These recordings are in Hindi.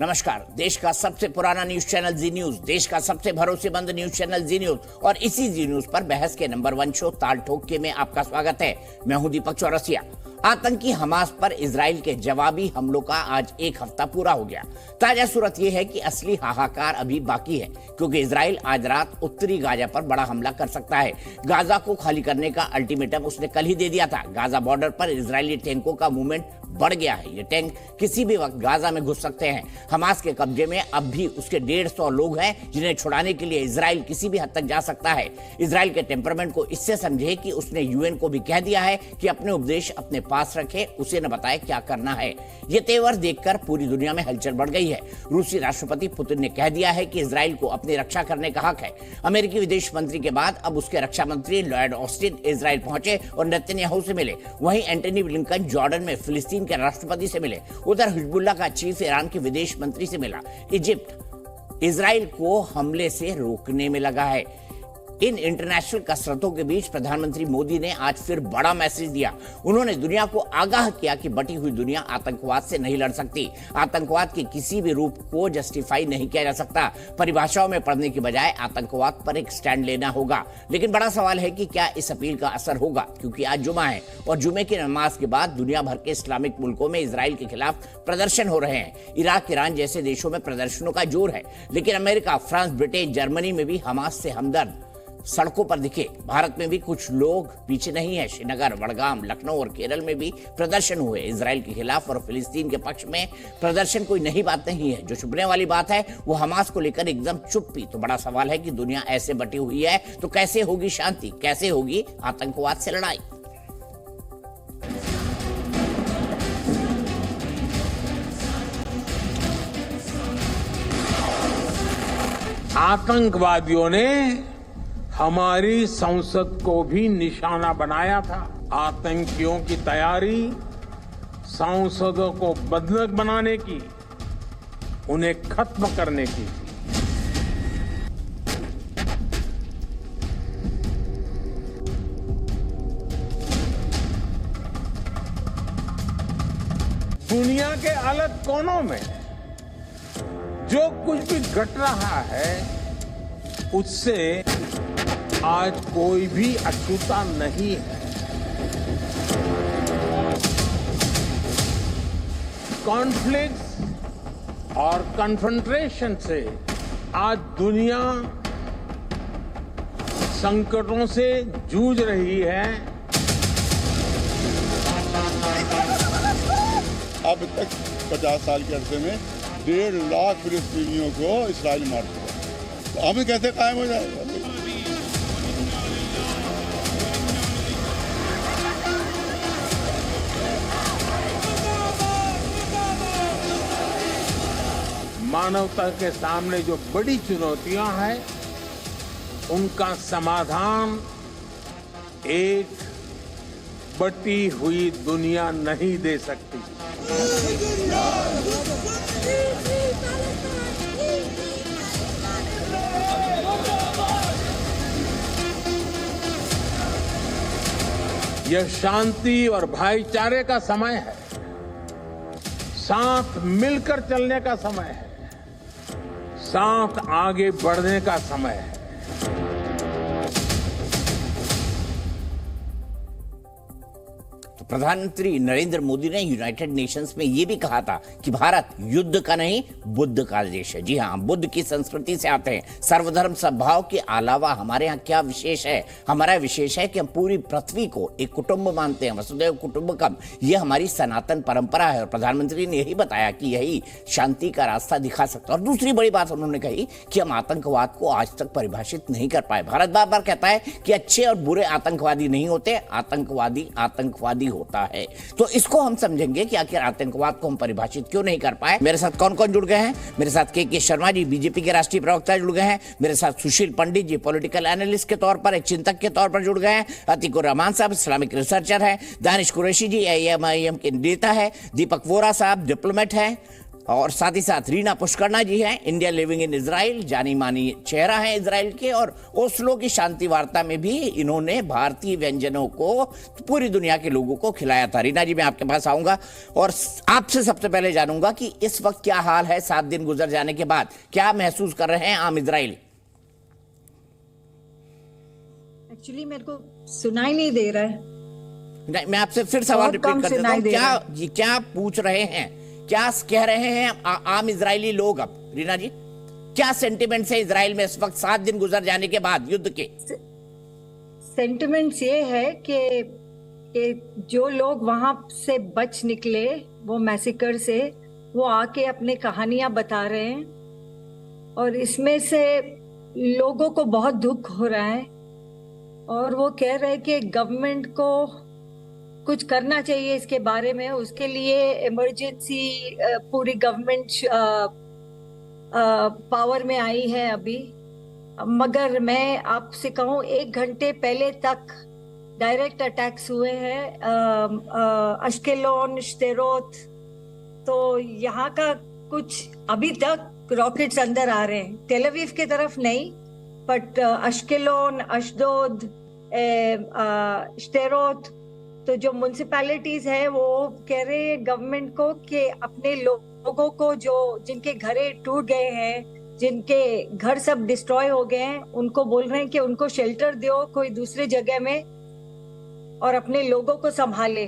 नमस्कार। देश का सबसे पुराना न्यूज चैनल जी न्यूज, देश का सबसे भरोसेमंद न्यूज चैनल जी न्यूज और इसी जी न्यूज पर बहस के नंबर 1 शो ताल ठोक के में आपका स्वागत है। मैं हूं दीपक चौरसिया। आतंकी हमास पर इजराइल के जवाबी हमलों का आज एक हफ्ता पूरा हो गया। ताजा सूरत यह है कि असली हाहाकार अभी बाकी है, क्योंकि इजराइल आज रात उत्तरी गाजा पर बड़ा हमला कर सकता है। गाजा को खाली करने का अल्टीमेटम उसने कल ही दे दिया था। गाजा बॉर्डर पर इजरायली टैंकों का मूवमेंट बढ़ गया है। ये टैंक किसी भी वक्त गाजा में घुस सकते हैं। हमास के कब्जे में अब भी उसके 150 लोग हैं, जिन्हें छुड़ाने के लिए इजराइल किसी भी हद तक जा सकता है। इजराइल के टेम्परामेंट को इससे समझे कि उसने यूएन को भी कह दिया है कि अपने उपदेश अपने पास रखे, उसे न बताए क्या करना है। ये तेवर देखकर पूरी दुनिया में हलचल बढ़ गई है। रूसी राष्ट्रपति पुतिन ने कह दिया है कि इजराइल को अपनी रक्षा करने का हक है। अमेरिकी विदेश मंत्री के बाद अब उसके रक्षा मंत्री लॉयड ऑस्टिन इजराइल पहुंचे और नेतन्याहू से मिले। वहीं एंटनी ब्लिंकन जॉर्डन में फिलिस्तीन के राष्ट्रपति से मिले। उधर हिजबुल्लाह का चीफ ईरान के विदेश मंत्री से मिला। इजिप्ट इजराइल को हमले से रोकने में लगा है। इन इंटरनेशनल कसरतों के बीच प्रधानमंत्री मोदी ने आज फिर बड़ा मैसेज दिया। उन्होंने दुनिया को आगाह किया कि बटी हुई दुनिया आतंकवाद से नहीं लड़ सकती। आतंकवाद के किसी भी रूप को जस्टिफाई नहीं किया जा सकता। परिभाषाओं में पढ़ने की बजाय आतंकवाद पर एक स्टैंड लेना होगा। लेकिन बड़ा सवाल है कि क्या इस अपील का असर होगा, क्योंकि आज जुमा है और जुमे की नमाज के बाद दुनिया भर के इस्लामिक मुल्कों में इजराइल के खिलाफ प्रदर्शन हो रहे हैं। इराक, ईरान जैसे देशों में प्रदर्शनों का जोर है। लेकिन अमेरिका, फ्रांस, ब्रिटेन, जर्मनी में भी हमास से हमदर्द सड़कों पर दिखे। भारत में भी कुछ लोग पीछे नहीं है। श्रीनगर, वडगाम, लखनऊ और केरल में भी प्रदर्शन हुए। इजराइल के खिलाफ और फिलिस्तीन के पक्ष में प्रदर्शन कोई नई बात नहीं है। जो छुपने वाली बात है वो हमास को लेकर एकदम चुप्पी। तो बड़ा सवाल है कि दुनिया ऐसे बटी हुई है तो कैसे होगी शांति, कैसे होगी आतंकवाद से लड़ाई। आतंकवादियों ने हमारी संसद को भी निशाना बनाया था। आतंकियों की तैयारी सांसदों को बंधक बनाने की, उन्हें खत्म करने की। दुनिया के अलग कोनों में जो कुछ भी घट रहा है उससे आज कोई भी अछूता नहीं है। कॉन्फ्लिक्ट और कन्फ्रंटेशन से आज दुनिया संकटों से जूझ रही है। अब तक 50 साल के अरसे में 1.5 लाख फिलिस्तीनियों को इस्राइल मार दिया। तो हमें कैसे कायम हो जाएगा? मानवता के सामने जो बड़ी चुनौतियां हैं उनका समाधान एक बटी हुई दुनिया नहीं दे सकती। यह शांति और भाईचारे का समय है। साथ मिलकर चलने का समय है। साथ आगे बढ़ने का समय है। प्रधानमंत्री नरेंद्र मोदी ने यूनाइटेड नेशंस में यह भी कहा था कि भारत युद्ध का नहीं बुद्ध का देश है। जी हाँ, बुद्ध की संस्कृति से आते हैं। सर्वधर्म सद्भाव के अलावा हमारे यहाँ क्या विशेष है? हमारा विशेष है कि हम पूरी पृथ्वी को एक कुटुंब मानते हैं। वसुधैव कुटुंबकम, यह हमारी सनातन परंपरा है और प्रधानमंत्री ने यही बताया कि यही शांति का रास्ता दिखा सकता है। और दूसरी बड़ी बात उन्होंने कही कि हम आतंकवाद को आज तक परिभाषित नहीं कर पाए। भारत बार बार कहता है कि अच्छे और बुरे आतंकवादी नहीं होते, आतंकवादी आतंकवादी होता है। तो इसको हम समझेंगे कि आखिर आतंकवाद को हम परिभाषित क्यों नहीं कर पाए। मेरे साथ कौन कौन जुड़ गए हैं? मेरे साथ के शर्मा जी, बीजेपी के राष्ट्रीय प्रवक्ता जुड़ गए हैं। मेरे साथ सुशील पंडित जी, पॉलिटिकल एनालिस्ट के तौर पर, एक चिंतक के तौर पर जुड़ गए हैं। अतीकुर रहमान साहब इस्लामिक रिसर्चर हैं। दानिश कुरैशी जी AIM के नेता है। दीपक वोरा साहब डिप्लोमेट हैं। और साथ ही साथ रीना पुष्करना जी हैं, इंडिया लिविंग इन इजराइल, जानी मानी चेहरा है इजराइल के, और ओस्लो की शांति वार्ता में भी इन्होंने भारतीय व्यंजनों को पूरी दुनिया के लोगों को खिलाया था। रीना जी, मैं आपके पास आऊंगा और आपसे सबसे पहले जानूंगा कि इस वक्त क्या हाल है 7 दिन गुजर जाने के बाद, क्या महसूस कर रहे हैं आम इजराइली? एक्चुअली मेरे को सुनाई नहीं दे रहा है। नहीं, मैं आपसे फिर सवाल रिपीट कर देता हूं, क्या पूछ रहे हैं, क्या कह रहे हैं आम इजरायली लोग? अब रीना जी, क्या सेंटिमेंट्स है इजराइल में इस वक्त 7 दिन गुजर जाने के बाद युद्ध के? सेंटिमेंट्स ये है कि जो लोग वहां से बच निकले वो मैसेकर से, वो आके अपने कहानियां बता रहे हैं और इसमें से लोगों को बहुत दुख हो रहा है और वो कह रहे हैं कि गवर्नमेंट को कुछ करना चाहिए इसके बारे में। उसके लिए इमरजेंसी पूरी गवर्नमेंट पावर में आई है अभी। मगर मैं आपसे कहूँ 1 घंटे पहले तक डायरेक्ट अटैक्स हुए हैं अश्केलोन, श्तेरोत, तो यहाँ का कुछ अभी तक रॉकेट्स अंदर आ रहे हैं। टेल अवीव की तरफ नहीं, बट अश्केलोन, अशदोद, श्तेरोत, तो जो म्युनिसिपैलिटीज है वो कह रहे हैं गवर्नमेंट को कि अपने लोगों को जो जिनके घरे टूट गए हैं, जिनके घर सब डिस्ट्रॉय हो गए हैं, उनको बोल रहे हैं कि उनको शेल्टर दो कोई दूसरी जगह में और अपने लोगों को संभाले।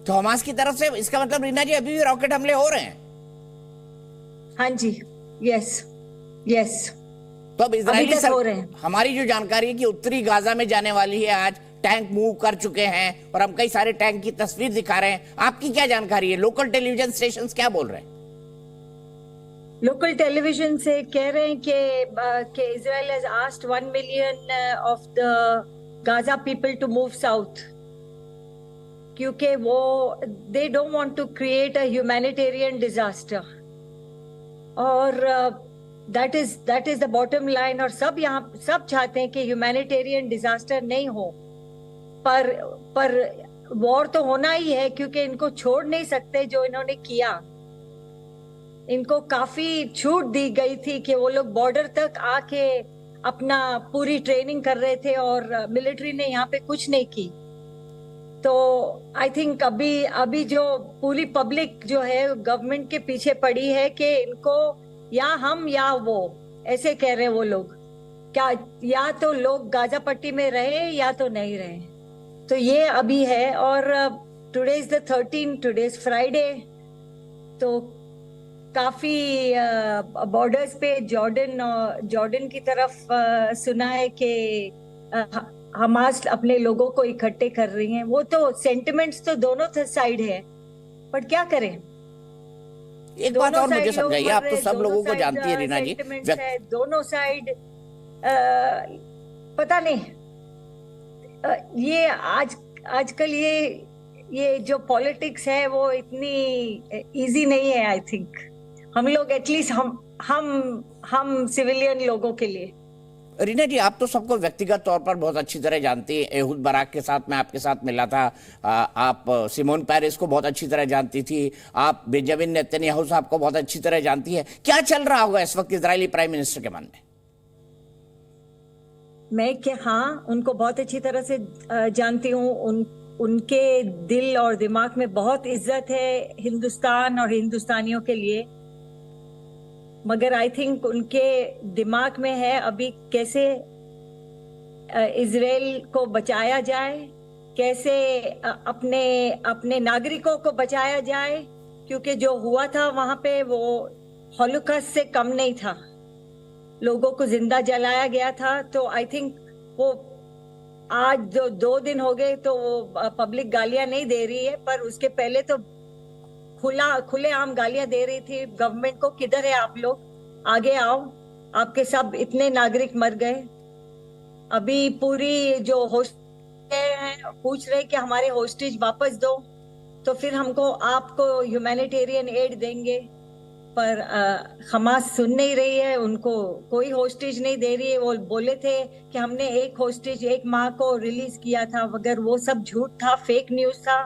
तो हमास की तरफ से इसका मतलब रीना जी अभी भी रॉकेट हमले हो रहे हैं? हाँ जी, यस यस। तो अब इजरायली हो रहे हैं। हमारी जो जानकारी है कि उत्तरी गाजा में जाने वाली है, आज टैंक मूव कर चुके हैं और हम कई सारे टैंक की तस्वीर दिखा रहे हैं। आपकी क्या जानकारी है? लोकल टेलीविजन स्टेशंस क्या बोल रहे हैं? लोकल टेलीविजन से कह रहे हैं कि Israel has asked 1 million of the Gaza people to move south, क्योंकि वो they don't want to create a humanitarian disaster, और that is the bottom line. और सब चाहते हैं कि ह्यूमैनिटेरियन डिजास्टर नहीं हो, पर वॉर तो होना ही है, क्योंकि इनको छोड़ नहीं सकते जो इन्होंने किया। इनको काफी छूट दी गई थी कि वो लोग बॉर्डर तक आके अपना पूरी ट्रेनिंग कर रहे थे और मिलिट्री ने यहाँ पे कुछ नहीं की। तो आई थिंक अभी जो पूरी पब्लिक जो है गवर्नमेंट के पीछे पड़ी है कि इनको या हम या वो, ऐसे कह रहे हैं वो लोग, क्या या तो लोग गाजा पट्टी में रहे या तो नहीं रहे। तो ये अभी है। और today is the 13th, today is Friday, तो काफी बॉर्डर्स पे जॉर्डन की तरफ सुना है कि हमास अपने लोगों को इकट्ठे कर रही हैं। वो तो सेंटिमेंट्स तो दोनों साइड है, पर क्या करें। एक बात और मुझे समझाइए, आप तो सब लोगों को जानती है रीना जी, दोनों साइड पता नहीं, ये आजकल ये जो पॉलिटिक्स है वो इतनी इजी नहीं है। आई थिंक हम लोग एटलीस्ट हम सिविलियन लोगों के लिए। रीना जी, आप तो सबको व्यक्तिगत तौर पर बहुत अच्छी तरह जानती हैं। एहूद बाराक के साथ मैं आपके साथ मिला था, आप सिमोन पेरेस को बहुत अच्छी तरह जानती थी, आप बेंजामिन नेतन्याहू साहब को बहुत अच्छी तरह जानती है। क्या चल रहा होगा इस वक्त इजरायली प्राइम मिनिस्टर के मन में? हाँ, उनको बहुत अच्छी तरह से जानती हूँ। उनके दिल और दिमाग में बहुत इज्जत है हिंदुस्तान और हिंदुस्तानियों के लिए, मगर आई थिंक उनके दिमाग में है अभी कैसे इजराइल को बचाया जाए, कैसे अपने नागरिकों को बचाया जाए, क्योंकि जो हुआ था वहां पे वो हॉलोकॉस्ट से कम नहीं था, लोगों को जिंदा जलाया गया था। तो आई थिंक वो आज जो 2 दिन हो गए तो वो पब्लिक गालियां नहीं दे रही है, पर उसके पहले तो खुले आम गालियां दे रही थी गवर्नमेंट को, किधर है आप लोग, आगे आओ, आपके सब इतने नागरिक मर गए। अभी पूरी जो होस्टेज हैं पूछ रहे कि हमारे होस्टेज वापस दो, तो फिर आपको ह्यूमैनिटेरियन एड देंगे, पर हमास सुन नहीं रही है, उनको कोई होस्टेज नहीं दे रही है। वो बोले थे कि हमने एक होस्टेज 1 माह को रिलीज किया था, मगर वो सब झूठ था, फेक न्यूज था।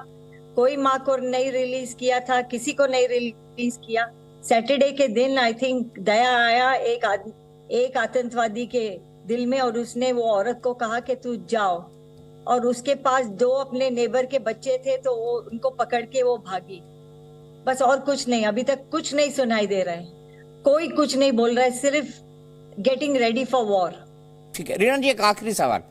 कोई माँ को नहीं रिलीज किया था, किसी को नहीं रिलीज किया। सैटरडे के दिन आई थिंक दया आया एक आतंकवादी के दिल में, और उसने वो औरत को कहा कि तू जाओ, और उसके पास 2 अपने नेबर के बच्चे थे, तो वो उनको पकड़ के वो भागी। बस और कुछ नहीं, अभी तक कुछ नहीं सुनाई दे रहा है, कोई कुछ नहीं बोल रहा है, सिर्फ गेटिंग रेडी फॉर वॉर। ठीक है रीना जी, एक आखिरी सवाल।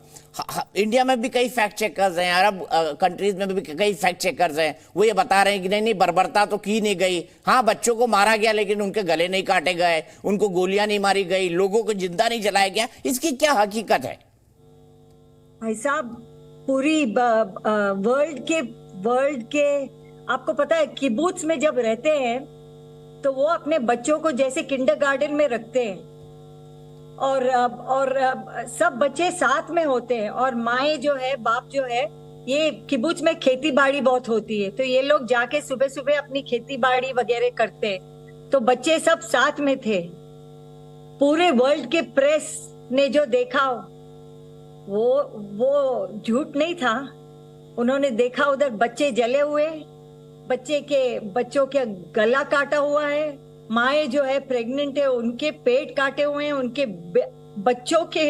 इंडिया में भी कई फैक्ट चेकर्स हैं, अरब कंट्रीज में भी कई फैक्ट चेकर्स हैं, वो ये बता रहे हैं कि नहीं बर्बरता तो की नहीं गई। हाँ, बच्चों को मारा गया लेकिन उनके गले नहीं काटे गए, उनको गोलियां नहीं मारी गई, लोगों को जिंदा नहीं जलाया गया। इसकी क्या हकीकत है? भाई साहब, पूरी वर्ल्ड के आपको पता है, किबुत्स में जब रहते हैं तो वो अपने बच्चों को जैसे किंडरगार्टन में रखते हैं, और सब बच्चे साथ में होते हैं, और माएँ जो है, बाप जो है, ये किबुत्स में खेती बाड़ी बहुत होती है, तो ये लोग जाके सुबह सुबह अपनी खेती बाड़ी वगैरह करते हैं, तो बच्चे सब साथ में थे। पूरे वर्ल्ड के प्रेस ने जो देखा वो झूठ नहीं था। उन्होंने देखा उधर बच्चे जले हुए, बच्चों के गला काटा हुआ है, माए जो है प्रेग्नेंट है, उनके पेट काटे हुए हैं, उनके बच्चों के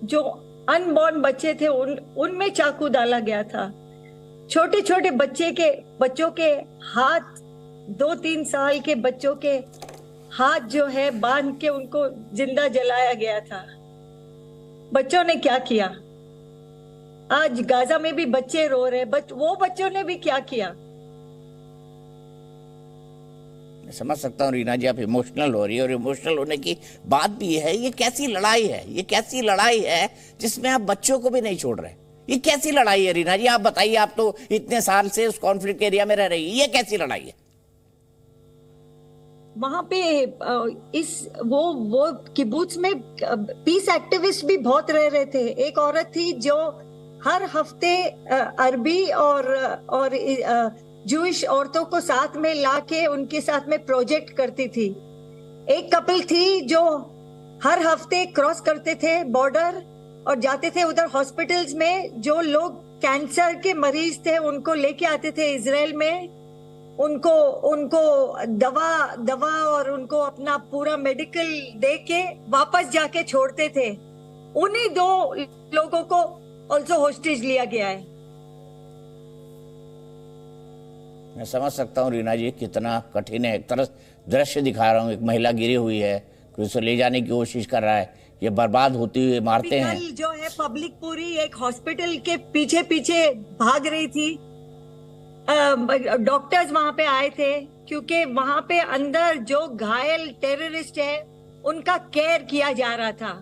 जो अनबॉर्न बच्चे थे उनमें चाकू डाला गया था। छोटे छोटे बच्चों के हाथ, 2-3 साल के बच्चों के हाथ जो है बांध के उनको जिंदा जलाया गया था। बच्चों ने क्या किया? आज गाजा में भी बच्चे रो रहे, वो बच्चों ने भी क्या किया? मैं समझ सकता हूँ रीना जी, आप इमोशनल हो रही है, और इमोशनल होने की बात भी है। ये कैसी लड़ाई है, ये कैसी लड़ाई है जिसमें आप बच्चों को भी नहीं छोड़ रहे? ये कैसी लड़ाई है रीना जी? आप बताइए, आप तो इतने साल से उस कॉन्फ्लिक्ट एरिया में रह रही है, ये कैसी लड़ाई है? वहां पे वो किबुत्स में पीस एक्टिविस्ट भी बहुत रह रहे थे। एक औरत थी जो हर हफ्ते अरबी और जूइश औरतों को साथ में लाके उनके साथ में प्रोजेक्ट करती थी। एक कपल थी जो हर हफ्ते क्रॉस करते थे बॉर्डर और जाते थे उधर हॉस्पिटल्स में। जो लोग कैंसर के मरीज थे उनको लेके आते थे इजराइल में, उनको दवा और उनको अपना पूरा मेडिकल दे के वापस जाके छोड़ते थे। उन्हीं 2 लोगों को ऑल्सो होस्टेज लिया गया है। मैं समझ सकता हूँ रीना जी, कितना कठिन है। एक तरह दृश्य दिखा रहा हूँ, एक महिला गिरी हुई है, कोई उसे ले जाने की कोशिश कर रहा है, ये बर्बाद होती हुई मारते हैं। जो है पब्लिक पूरी एक हॉस्पिटल के पीछे पीछे भाग रही थी। डॉक्टर्स वहां पे आए थे क्योंकि वहां पे अंदर जो घायल टेररिस्ट है उनका केयर किया जा रहा था,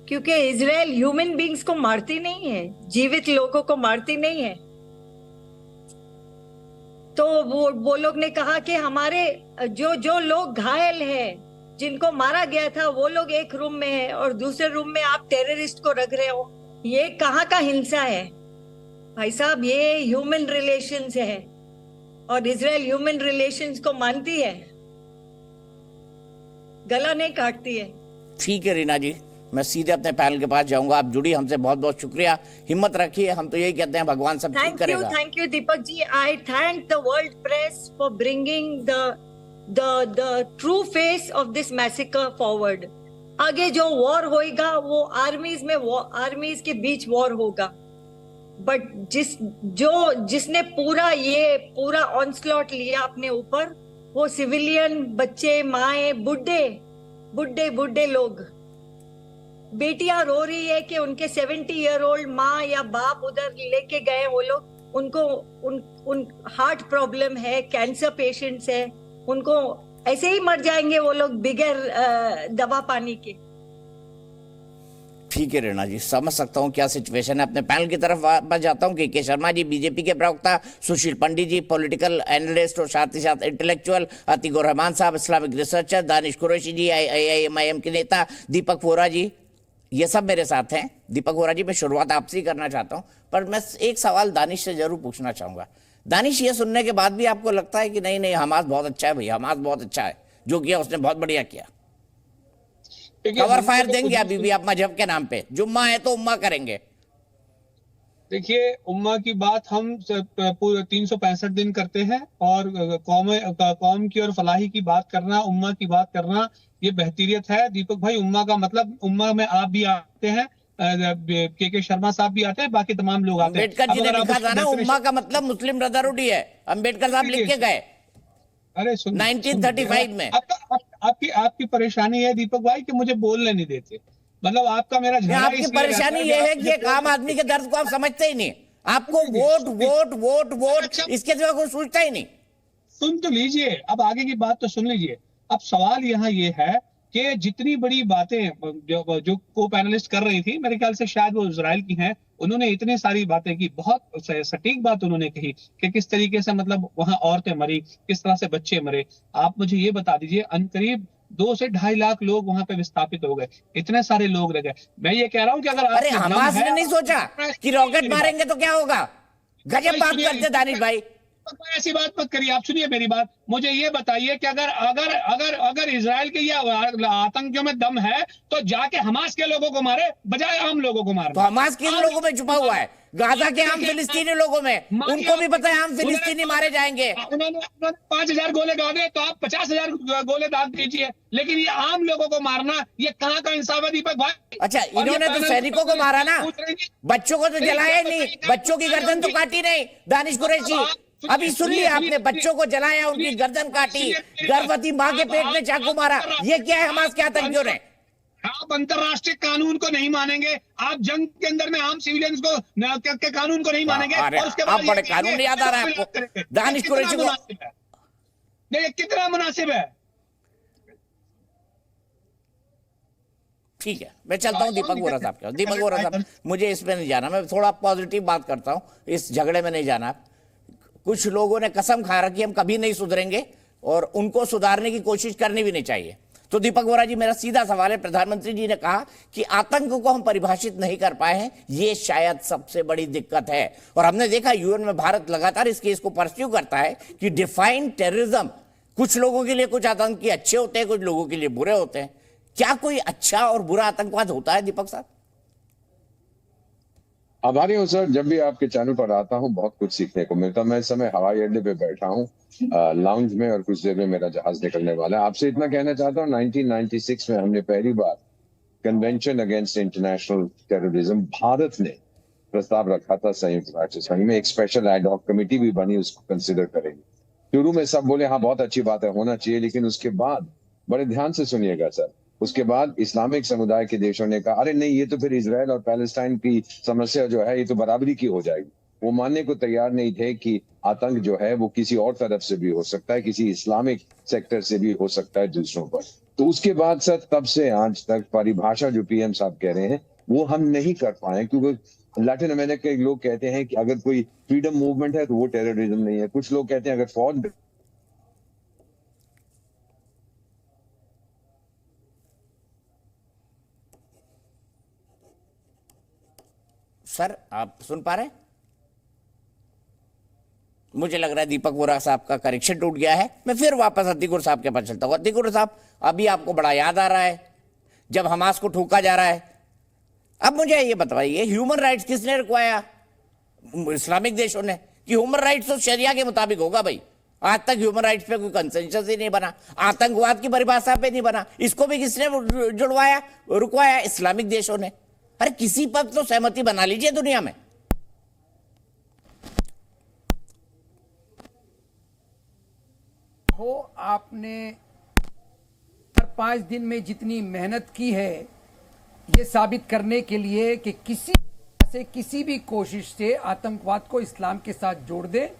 क्योंकि इजराइल ह्यूमन बींग्स को मारती नहीं है, जीवित लोगों को मारती नहीं है। तो वो लोग ने कहा कि हमारे जो लोग घायल हैं, जिनको मारा गया था, वो लोग एक रूम में है और दूसरे रूम में आप टेररिस्ट को रख रहे हो। ये कहाँ का हिंसा है भाई साहब? ये ह्यूमन रिलेशंस है और इजराइल ह्यूमन रिलेशंस को मानती है, गला नहीं काटती है। ठीक है रीना जी, मैं सीधे अपने पैनल के पास जाऊंगा। आप जुड़ी हमसे, बहुत बहुत शुक्रिया। हिम्मत रखिए, हम तो यही कहते हैं, भगवान सब ठीक करेगा। Thank you Deepak ji. I thank the world press for bringing the true face of this massacre forward. आगे जो वॉर होएगा वो आर्मीज के बीच वॉर होगा, बट जिसने पूरा ऑनस्लॉट लिया अपने ऊपर, वो सिविलियन, बच्चे, माए, बुड्ढे लोग। बेटियां रो रही है कि उनके 70 ईयर ओल्ड माँ या बाप उधर लेके गए वो लोग, उन हार्ट प्रॉब्लम है, कैंसर पेशेंट्स है, उनको ऐसे ही मर जाएंगे वो लोग बिगर दवा पानी के। ठीक है रीना जी, समझ सकता हूँ क्या सिचुएशन है। अपने पैनल की तरफ वापस जाता हूँ। के शर्मा जी बीजेपी के प्रवक्ता, सुशील पंडित जी पॉलिटिकल एनालिस्ट और साथ ही साथ इंटेलेक्चुअल, अतीकुर रहमान साहब इस्लामिक रिसर्चर, दानिश कुरैशी जी IIM के नेता, दीपक वोरा जी, ये सब मेरे साथ हैं। दीपक वोरा जी, मैं शुरुआत आपसे ही करना चाहता हूँ, पर मैं एक सवाल दानिश से जरूर पूछना चाहूंगा। दानिश, ये सुनने के बाद भी आपको लगता है कि नहीं हमास बहुत अच्छा है भैया, हमास बहुत अच्छा है, जो किया उसने बहुत बढ़िया किया? कवर फायर देंगे अभी भी आप मजहब के नाम पे? जुम्मा है तो उम्मा करेंगे? देखिए, उम्मा की बात हम पूरे 365 दिन करते हैं, और कौम की और फलाही की बात करना, उम्मा की बात करना, ये बेहतरीत है। दीपक भाई, उम्मा का मतलब, उम्मा में आप भी आते हैं, के शर्मा साहब भी आते हैं, बाकी तमाम लोग आते हैं। अम्बेडकर जी ने लिखा था ना, उम्मा का मतलब मुस्लिम ब्रदरहुड ही है, अम्बेडकर साहब लिख के गए। अरे 1935 में। आपकी परेशानी है दीपक भाई कि मुझे बोलने नहीं देते, मतलब आपका मेरा झगड़ा आपकी परेशानी ये है कि एक आम आदमी के दर्द को आप समझते ही नहीं, आपको वोट वोट वोट वोट, इसके सिवा कोई सोचता ही नहीं। सुन तो लीजिए, अब आगे की बात तो सुन लीजिए। अब सवाल यहाँ ये है कि जितनी बड़ी बातें जो को पैनलिस्ट कर रही थी, मेरे ख्याल से शायद वो इजराइल की हैं, उन्होंने इतनी सारी बातें की, बहुत सटीक बात उन्होंने कही कि किस तरीके से मतलब वहां औरतें मरी, किस तरह से बच्चे मरे। आप मुझे ये बता दीजिए, करीब 2 से 2.5 लाख लोग वहां पे विस्थापित हो गए, इतने सारे लोग रह गए। मैं ये कह रहा हूं कि अगर अरे हमास ने नहीं सोचा कि रॉकेट मारेंगे तो क्या होगा? गजब बात करते दानिश भाई। ऐसी बात मत करिए, आप सुनिए मेरी बात। मुझे ये बताइए कि अगर अगर अगर अगर इजराइल के ये आतंकियों में दम है तो जाके हमास के लोगों को मारे बजाय आम लोगों को मारे। तो हमास किन लोगों में छुपा हुआ है? गाजा के आम फिलिस्तीनी लोगों में, उनको भी पता है आम फिलिस्तीनी मारे जाएंगे। उन्होंने 5000 गोले दागे तो आप 50,000 गोले दाग दीजिए, लेकिन ये आम लोगों को मारना, ये कहाँ का इंसाफ है दीपक भाई? अच्छा, इन्होंने तो सैनिकों को मारा ना, बच्चों को तो जलाया ही नहीं, बच्चों की गर्दन तो काटी नहीं। दानिश कुरैशी, अभी सुन लिया आपने, बच्चों को जलाया, उनकी गर्दन काटी, गर्भवती मां के पेट में चाकू मारा। ये क्या है हमास के आतंकियों ने? आप अंतरराष्ट्रीय कानून को नहीं मानेंगे, आप जंग के अंदर में आम सिविलियंस को के कानून को नहीं मानेंगे, और उसके बाद बड़े कानून याद आ रहा है आपको? दानिश कुरैशी को कितना मुनासिब है? ठीक है, मैं चलता हूँ दीपक वोरा साहब के। दीपक वोरा साहब, मुझे इसमें नहीं जाना, मैं थोड़ा पॉजिटिव बात करता हूँ, इस झगड़े में नहीं जाना। कुछ लोगों ने कसम खा रखी हम कभी नहीं सुधरेंगे, और उनको सुधारने की कोशिश करनी भी नहीं चाहिए। तो दीपक वोरा जी, मेरा सीधा सवाल है, प्रधानमंत्री जी ने कहा कि आतंक को हम परिभाषित नहीं कर पाए हैं, ये शायद सबसे बड़ी दिक्कत है। और हमने देखा यूएन में भारत लगातार इस केस को परस्यू करता है कि डिफाइन टेररिज्म, कुछ लोगों के लिए कुछ आतंकी अच्छे होते हैं, कुछ लोगों के लिए बुरे होते हैं। क्या कोई अच्छा और बुरा आतंकवाद होता है दीपक साहब? आभारी हूँ सर, जब भी आपके चैनल पर आता हूँ बहुत कुछ सीखने को मिलता है। मैं इस समय हवाई अड्डे पे बैठा हूँ लाउंज में, और कुछ देर में मेरा जहाज निकलने वाला है। आपसे इतना कहना चाहता हूँ, 1996 में हमने पहली बार convention against international terrorism Bharat ने प्रस्ताव रखा था संयुक्त राष्ट्र संघ में। एक स्पेशल एड हॉक कमेटी भी बनी, उसको कंसिडर करेंगे। शुरू में सब बोले हाँ बहुत अच्छी बात है, होना चाहिए, लेकिन उसके बाद बड़े ध्यान से सुनिएगा सर, उसके बाद इस्लामिक समुदाय के देशों ने कहा अरे नहीं, ये तो फिर इजराइल और पैलेस्टाइन की समस्या जो है ये तो बराबरी की हो जाएगी। वो मानने को तैयार नहीं थे कि आतंक जो है वो किसी और तरफ से भी हो सकता है, किसी इस्लामिक सेक्टर से भी हो सकता है दूसरों पर। तो उसके बाद सर, तब से आज तक परिभाषा जो पीएम साहब कह रहे हैं वो हम नहीं कर पाए, क्योंकि लैटिन अमेरिका के लोग कहते हैं कि अगर कोई फ्रीडम मूवमेंट है तो वो टेररिज्म नहीं है। कुछ लोग कहते हैं अगर फौज सर, आप सुन पा रहे हैं? मुझे लग रहा है दीपक वोरा साहब का कनेक्शन टूट गया है। मैं फिर वापस अतिकुर साहब के पास चलता हूँ। अतिकुर साहब, अभी आपको बड़ा याद आ रहा है जब हमास को ठोका जा रहा है। अब मुझे ये बताइए, ह्यूमन राइट्स किसने रुकवाया? इस्लामिक देशों ने, कि ह्यूमन राइट्स तो शरिया के मुताबिक होगा भाई। आज तक ह्यूमन राइट्स पे कोई कंसेंसस ही नहीं बना, आतंकवाद की परिभाषा पे नहीं बना। इसको भी किसने जुड़वाया, रुकवाया? इस्लामिक देशों ने। अरे किसी पर तो सहमति बना लीजिए दुनिया में। हो आपने हर 5 दिन में जितनी मेहनत की है ये साबित करने के लिए कि किसी भी कोशिश से आतंकवाद को इस्लाम के साथ जोड़ दे,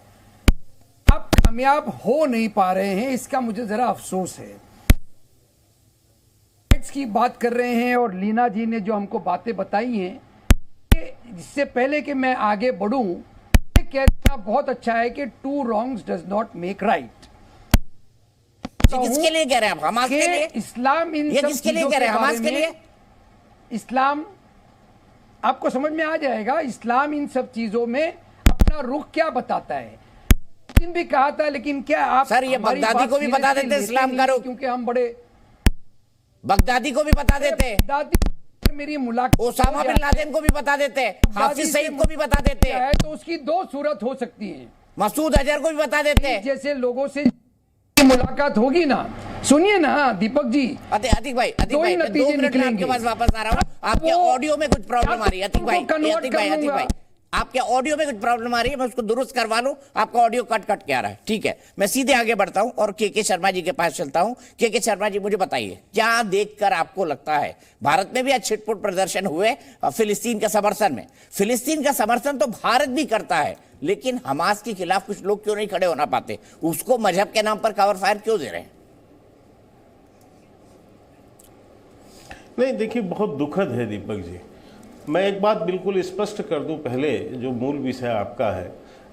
आप कामयाब हो नहीं पा रहे हैं, इसका मुझे जरा अफसोस है। की बात कर रहे हैं, और लीना जी ने जो हमको बातें बताई हैं, इससे पहले कि मैं आगे बढ़ूं, ये कहना बहुत अच्छा है कि 2 wrongs does not make right। किसके लिए कह रहे हैं आप? हमास के लिए? इस्लाम इन ये सब किसके लिए चीजों कह रहे हैं? के हमास बारे के लिए? में इस्लाम आपको समझ में आ जाएगा। इस्लाम इन सब चीजों में अपना रुख क्या बताता है, भी कहा था, लेकिन क्या आप सर ये बगदादी को भी बता देते इस्लाम का रुख? क्योंकि हम बड़े बगदादी को भी बता देते। अगर मेरी मुलाकात ओसामा बिन लादेन को भी बता देते, हाफिज सईद को भी बता देते, है तो उसकी दो सूरत हो सकती है। मसूद अजहर को भी बता देते। जैसे लोगों से मुलाकात होगी ना, सुनिए ना दीपक जी, अतिक भाई, मैं 2 मिनट में आपके पास वापस आ रहा हूँ। आपके ऑडियो में कुछ प्रॉब्लम आ रही है अतिक भाई, आपके ऑडियो में कुछ प्रॉब्लम आ रही है, मैं उसको दुरुस्त करवा लूं। आपका ऑडियो कट के आ रहा है, ठीक है। मैं सीधे आगे बढ़ता हूं और के शर्मा जी के पास चलता हूं। के शर्मा जी, मुझे बताइए, क्या देखकर आपको लगता है, भारत में भी आज छिटपुट प्रदर्शन हुए फिलिस्तीन के समर्थन में। फिलिस्तीन का समर्थन तो भारत भी करता है, लेकिन हमास के खिलाफ कुछ लोग क्यों नहीं खड़े होना पाते? उसको मजहब के नाम पर कवर फायर क्यों दे रहे हैं? नहीं, देखिए, बहुत दुखद है दीपक जी। मैं एक बात बिल्कुल स्पष्ट कर दूं, पहले जो मूल विषय आपका है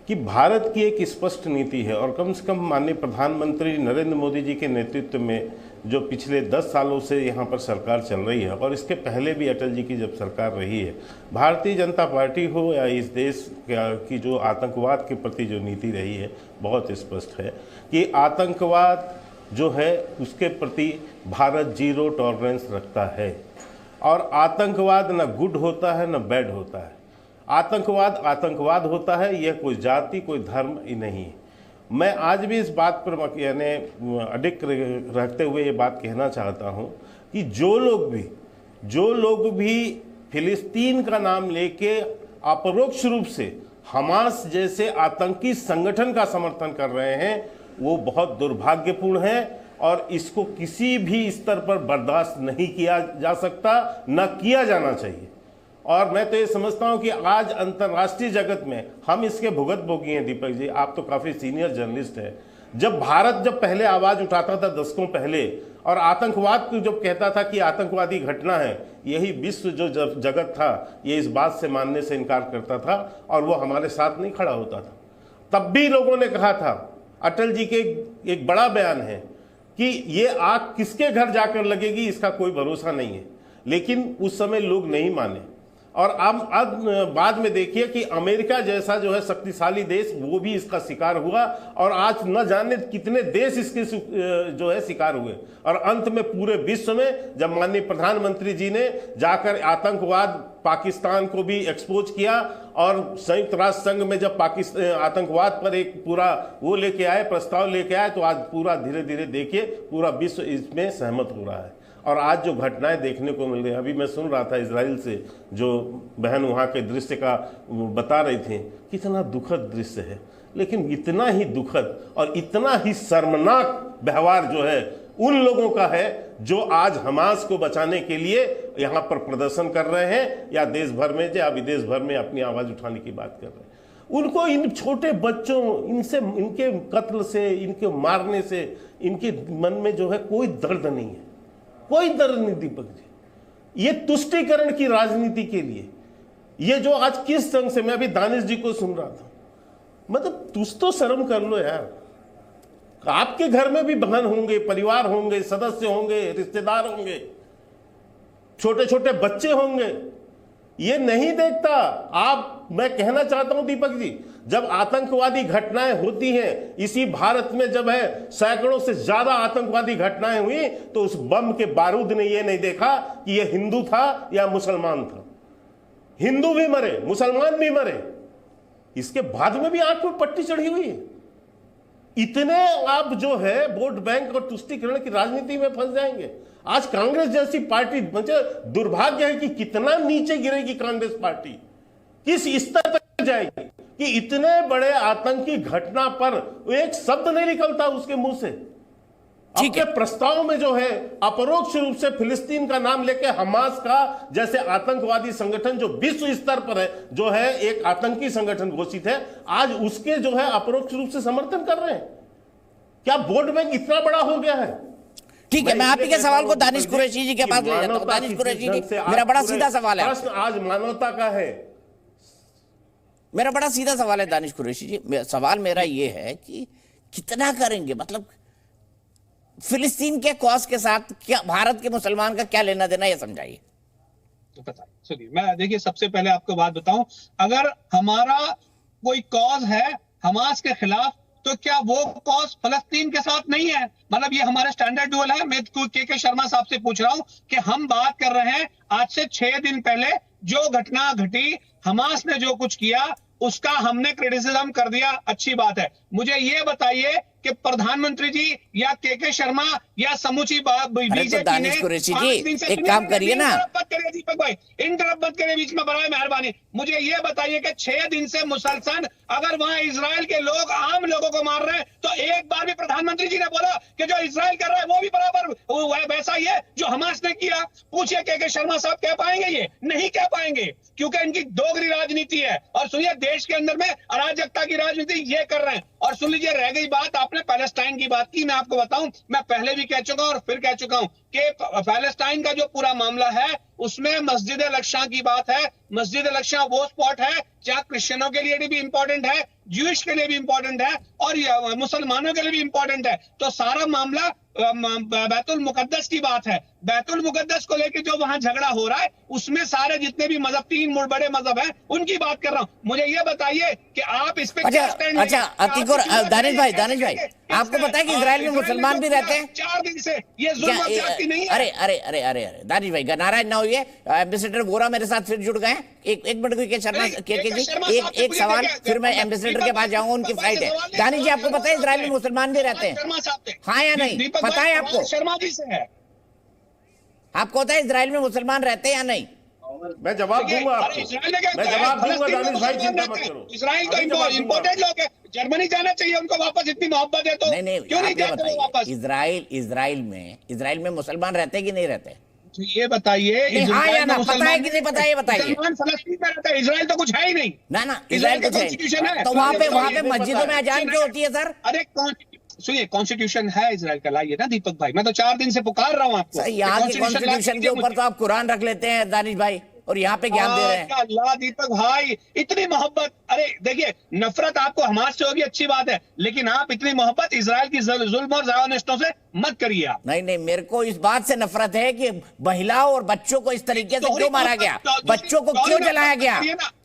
कि भारत की एक स्पष्ट नीति है, और कम से कम माननीय प्रधानमंत्री नरेंद्र मोदी जी के नेतृत्व में जो पिछले 10 सालों से यहाँ पर सरकार चल रही है, और इसके पहले भी अटल जी की जब सरकार रही है, भारतीय जनता पार्टी हो या इस देश की जो आतंकवाद के प्रति जो नीति रही है, बहुत स्पष्ट है कि आतंकवाद जो है उसके प्रति भारत जीरो टॉलरेंस रखता है। और आतंकवाद न गुड होता है न बैड होता है। आतंकवाद होता है, यह कोई जाति कोई धर्म ही नहीं है। मैं आज भी इस बात पर यानी अडिग रखते हुए ये बात कहना चाहता हूँ कि जो लोग भी फिलिस्तीन का नाम लेके अपरोक्ष रूप से हमास जैसे आतंकी संगठन का समर्थन कर रहे हैं, वो बहुत दुर्भाग्यपूर्ण है, और इसको किसी भी स्तर पर बर्दाश्त नहीं किया जा सकता, न किया जाना चाहिए। और मैं तो ये समझता हूं कि आज अंतर्राष्ट्रीय जगत में हम इसके भुगत भोगी हैं। दीपक जी, आप तो काफी सीनियर जर्नलिस्ट हैं। जब भारत पहले आवाज उठाता था दशकों पहले, और आतंकवाद को जब कहता था कि आतंकवादी घटना है, यही विश्व जो जगत था ये इस बात से मानने से इनकार करता था, और वो हमारे साथ नहीं खड़ा होता था। तब भी लोगों ने कहा था, अटल जी के एक बड़ा बयान है कि ये आग किसके घर जाकर लगेगी इसका कोई भरोसा नहीं है, लेकिन उस समय लोग नहीं माने। और अब बाद में देखिए कि अमेरिका जैसा जो है शक्तिशाली देश, वो भी इसका शिकार हुआ, और आज न जाने कितने देश इसके जो है शिकार हुए। और अंत में पूरे विश्व में जब माननीय प्रधानमंत्री जी ने जाकर आतंकवाद पाकिस्तान को भी एक्सपोज किया, और संयुक्त राष्ट्र संघ में जब पाकिस्तान आतंकवाद पर एक पूरा वो लेके आए, प्रस्ताव लेके आए, तो आज पूरा धीरे धीरे देखिए पूरा विश्व इसमें सहमत हो रहा है। और आज जो घटनाएं देखने को मिल रही हैं, अभी मैं सुन रहा था इजराइल से जो बहन वहाँ के दृश्य का बता रही थी, कितना दुखद दृश्य है। लेकिन इतना ही दुखद और इतना ही शर्मनाक व्यवहार जो है उन लोगों का है जो आज हमास को बचाने के लिए यहाँ पर प्रदर्शन कर रहे हैं, या देश भर में या विदेश भर में अपनी आवाज उठाने की बात कर रहे हैं। उनको इन छोटे बच्चों इनसे इनके कत्ल से, इनके मारने से इनके मन में जो है कोई दर्द नहीं है, कोई दर्द नहीं। दीपक जी, ये तुष्टीकरण की राजनीति के लिए ये जो आज किस ढंग से, मैं अभी दानिश जी को सुन रहा था, मतलब तुझ तो शर्म कर लो यार। आपके घर में भी बहन होंगे, परिवार होंगे, सदस्य होंगे, रिश्तेदार होंगे, छोटे छोटे बच्चे होंगे, ये नहीं देखता आप। मैं कहना चाहता हूं दीपक जी, जब आतंकवादी घटनाएं होती हैं, इसी भारत में जब है सैकड़ों से ज्यादा आतंकवादी घटनाएं हुई, तो उस बम के बारूद ने यह नहीं देखा कि यह हिंदू था या मुसलमान था। हिंदू भी मरे, मुसलमान भी मरे, इसके बाद में भी आंख पर पट्टी चढ़ी हुई है। इतने आप जो है वोट बैंक और तुष्टीकरण की राजनीति में फंस जाएंगे। आज कांग्रेस जैसी पार्टी, मुझे दुर्भाग्य है कि कितना नीचे गिरेगी कांग्रेस पार्टी, किस स्तर तक जाएगी कि इतने बड़े आतंकी घटना पर एक शब्द नहीं निकलता उसके मुंह से। आपके प्रस्ताव में जो है अपरोक्ष रूप से फिलिस्तीन का नाम लेके हमास का जैसे आतंकवादी संगठन जो विश्व स्तर पर है, जो है एक आतंकी संगठन घोषित है, आज उसके जो है अपरोक्ष रूप से समर्थन कर रहे हैं। क्या वोट बैंक इतना बड़ा हो गया है? ठीक है, मैं आप ही के सवाल को दानिश कुरैशी जी के पास ले जाता हूं। दानिश कुरैशी जी, मेरा बड़ा सीधा सवाल है, प्रश्न आज मानवता का है। मेरा बड़ा सीधा सवाल है दानिश कुरैशी जी, सवाल मेरा ये है कि कितना करेंगे, मतलब फिलिस्तीन के कॉज के साथ क्या भारत के मुसलमान का क्या लेना देना, ये समझाइए। सुनिए, मैं देखिए सबसे पहले आपको बात बताऊं, अगर हमारा कोई कॉज है हमास के खिलाफ, तो क्या वो कॉज फलस्तीन के साथ नहीं है? मतलब ये हमारा स्टैंडर्ड ड्यूल है। मैं के शर्मा साहब से पूछ रहा हूं कि हम बात कर रहे हैं आज से 6 दिन पहले जो घटना घटी, हमास ने जो कुछ किया उसका हमने क्रिटिसिज्म कर दिया, अच्छी बात है। मुझे ये बताइए कि प्रधानमंत्री जी या के शर्मा या समूची बीजेपी दानिश कुरैशी जी एक काम करिए ना, दीपक भाई इंटरप्ट मत करिए बीच में, बराए मेहरबानी। मुझे ये बताइए कि 6 दिन से मुसलसल अगर वहां इजराइल के लोग आम लोगों को मार रहे हैं तो एक बार भी प्रधानमंत्री जी ने बोला कि जो इजराइल कर रहा है वो भी बराबर वैसा ही है जो हमास ने किया? पूछिए के शर्मा साहब कह पाएंगे? ये नहीं कह पाएंगे क्योंकि इनकी दोगली राजनीति है। और सुनिए, देश के अंदर में अराजकता की राजनीति ये कर रहे हैं। और सुन लीजिए, रह गई बात, आपने पैलेस्टाइन की बात की, मैं आपको बताऊं, मैं पहले भी कह चुका और फिर कह चुका हूं कि पैलेस्टाइन का जो पूरा मामला है उसमें मस्जिद अल-अक्सा की बात है। मस्जिद अल-अक्सा वो स्पॉट है जहां क्रिश्चियनों के लिए भी इंपॉर्टेंट है, ज्यूइश के लिए भी इंपॉर्टेंट है और मुसलमानों के लिए भी इंपॉर्टेंट है। तो सारा मामला बैतुल मुकद्दस की बात है। बैतुल मुकद्दस को लेकर जो वहां झगड़ा हो रहा है उसमें सारे जितने भी मजहब, 3 बड़े मजहब हैं, उनकी बात कर रहा हूं। मुझे ये बताइए कि आप इस पे अच्छा अतीक और दानिश भाई आपको पता है कि इजराइल में मुसलमान भी रहते हैं? 4 दिन से ये जुल्म और ज्यादती नहीं है। अरे दानिश भाई नाराज ना होइए, एम्बेसडर वोरा मेरे साथ फिर जुड़ गए हैं। एक मिनट के शर्मा जी एक सवाल, फिर मैं एम्बेसडर के पास जाऊंगा, उनकी फ्लाइट है। दानिश जी आपको पता है इजराइल में मुसलमान भी रहते हैं, हाँ या नहीं? पता है आपको? शर्मा जी से है, आपको पता है इजराइल में मुसलमान रहते हैं या नहीं? मैं जवाब दूंगा आपको, मैं जवाब दूंगा दानिश भाई, चिंता मत करो। इजराइल तो इंपोर्टेड लोग है, जर्मनी जाना चाहिए उनको वापस, इतनी मोहब्बत है तो नहीं क्यों नहीं जाते वापस? इजराइल में मुसलमान रहते कि नहीं रहते? ये बताइए, हाँ या ना, पता है कि नहीं पता है? बताइए। फलस्तीन में रहता है, इजराइल तो कुछ है ही नहीं ना इजराइल कुछ है तो वहाँ पे मस्जिदों में अजान क्यों होती है सर? अरे सुनिए, कॉन्स्टिट्यूशन है इजराइल का, लाइए ना दीपक भाई, मैं तो 4 दिन से पुकार रहा हूँ आपको। यहाँ के कॉन्स्टिट्यूशन के ऊपर तो आप कुरान रख लेते हैं दानिश भाई, और यहाँ पे ज्ञान दे रहे हैं। अल्लाह दीपक भाई, इतनी मोहब्बत, अरे देखिए, नफरत आपको हमास से होगी, अच्छी बात है, लेकिन आप इतनी मोहब्बत इजराइल की जुल्म और ज़ायोनिस्टों से मत करिए आप। नहीं, मेरे को इस बात से नफरत है कि महिलाओं और बच्चों को इस तरीके से क्यों मारा गया, बच्चों को क्यों जलाया गया,